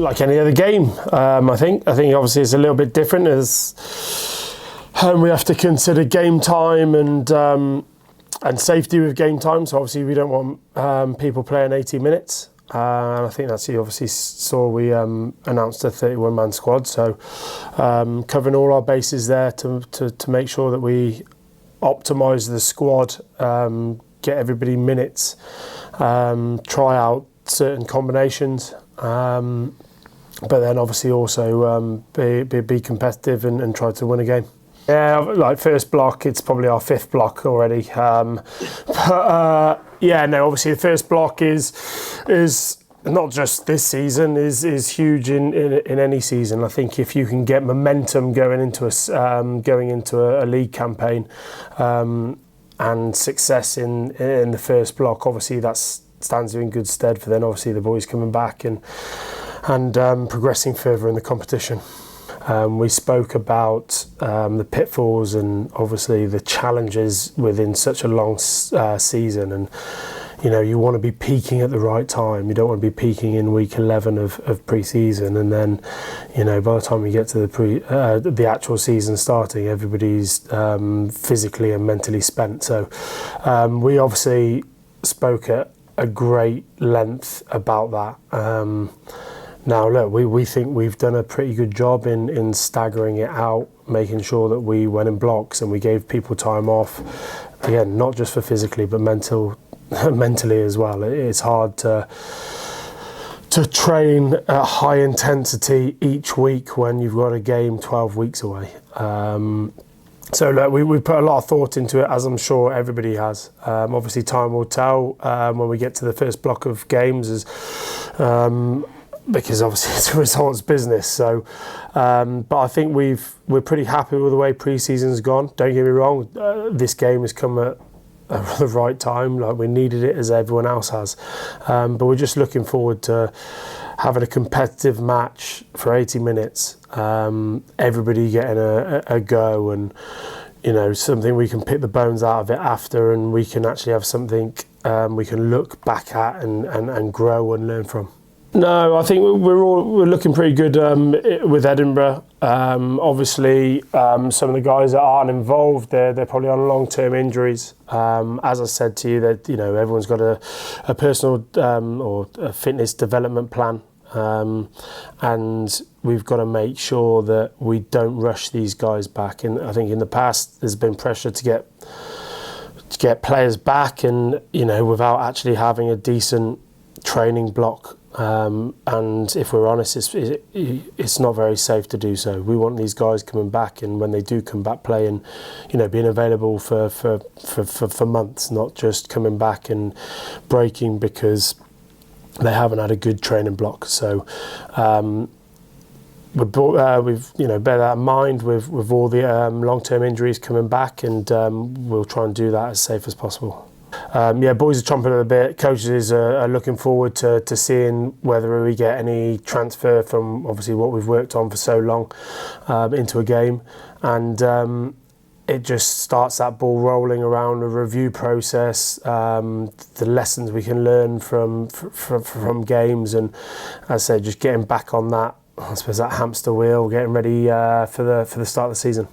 like any other game. I think obviously it's a little bit different as we have to consider game time and safety with game time. So obviously we don't want people playing 80 minutes. And I think that's, you obviously saw we announced a 31-man squad. So covering all our bases there to make sure that we optimise the squad, get everybody minutes, try out certain combinations, but then obviously also be competitive and try to win a game. Yeah, like first block, it's probably our fifth block already. Yeah, no, obviously the first block is not just this season, is huge in any season. I think if you can get momentum going into a league campaign and success in the first block, obviously that stands you in good stead for then obviously the boys coming back and progressing further in the competition. We spoke about the pitfalls and obviously the challenges within such a long season, and you want to be peaking at the right time. You don't want to be peaking in week 11 of pre-season, and then by the time we get to the actual season starting, everybody's physically and mentally spent. So we obviously spoke at a great length about that. Now, look, we think we've done a pretty good job in staggering it out, making sure that we went in blocks and we gave people time off. Again, not just for physically, but mentally as well. It's hard to train at high intensity each week when you've got a game 12 weeks away. So look, we put a lot of thought into it, as I'm sure everybody has. Obviously, time will tell when we get to the first block of games, because obviously it's a results business. So, but I think we're pretty happy with the way pre-season's gone. Don't get me wrong, this game has come at the right time. Like, we needed it as everyone else has. But we're just looking forward to having a competitive match for 80 minutes. Everybody getting a go, and something we can pick the bones out of it after, and we can actually have something we can look back at and grow and learn from. No, I think we're looking pretty good with Edinburgh. Obviously, some of the guys that aren't involved, they're probably on long-term injuries. As I said to you, that everyone's got a personal or a fitness development plan, and we've got to make sure that we don't rush these guys back. And I think in the past there's been pressure to get players back, and without actually having a decent training block. And if we're honest, it's not very safe to do so. We want these guys coming back, and when they do come back playing, being available for months, not just coming back and breaking because they haven't had a good training block. So we've bear that in mind with all the long-term injuries coming back, and we'll try and do that as safe as possible. Boys are chomping at the bit. Coaches are looking forward to seeing whether we get any transfer from obviously what we've worked on for so long into a game, and it just starts that ball rolling around a review process, the lessons we can learn from games, and as I say, just getting back on that, I suppose, that hamster wheel, getting ready for the start of the season.